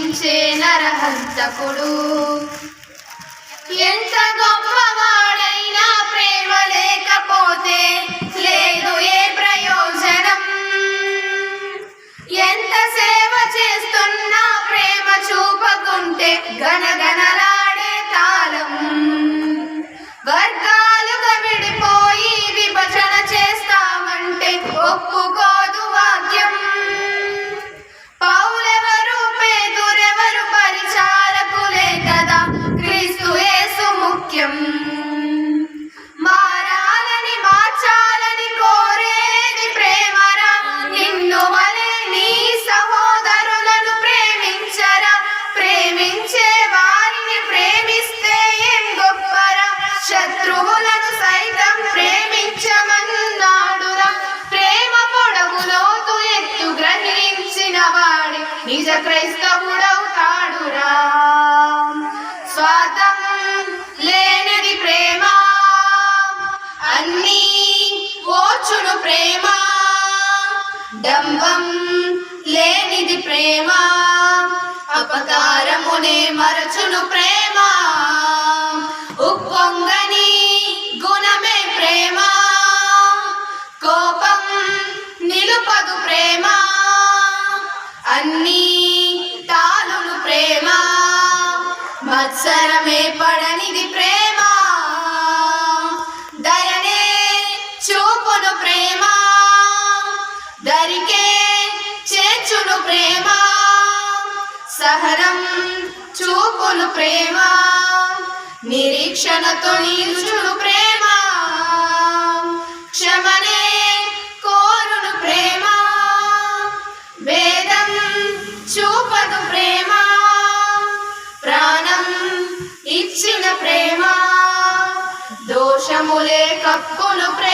ప్రేమించే నరహంతకుడు. ఎంత గొప్పవాడైనా ప్రేమ లేకపోతే లేదు ఏ ప్రయోజనం. ఎంత సేవ చేస్తున్నా ప్రేమ చూపకుంటే గనగనలాడే తాళం. వర్గాలుగా విడిపోయి విభజన చేస్తామంటే ఒప్పుకోదు వాక్యం. పౌలెవరు పేతురెవరు పరిచారకులే కదా, క్రీస్తు యేసు ముఖ్యం. మారాలని మార్చాలని కోరేది ప్రేమరా, నిన్ను వలె నీ సహోదరులను ప్రేమించరా. ప్రేమించే వారిని ప్రేమిస్తే ఏం గొప్పరా, శత్రువులను సైతం ప్రేమించమన్నాడురా. ప్రేమ పొడవు లోతు ఎత్తు గ్రహించిన వాడి నిజ క్రైస్తవుడవుతాడురా. స్వార్థం లేనిది ప్రేమ, అన్నీ ఓర్చును ప్రేమ. డంబం లేనిది ప్రేమ, అపకారమునే మరచును ప్రేమ. ఉప్పొంగని గుణమే ప్రేమ, కోపం నిలుపదు ప్రేమ. అన్నీ తాలును ప్రేమ, మత్సరమే పడనిది ప్రేమ. దయనే చూపును ప్రేమ, దరికే చేర్చును ప్రేమ. సహనం చూపును ప్రేమ, నిరీక్షణతో నిలుచును ప్రేమ. క్షమనే కోరును ప్రేమ, భేదం చూపదు ప్రేమ. ప్రాణం ఇచ్చిన ప్రేమ, దోషములే కప్పును ప్రేమ.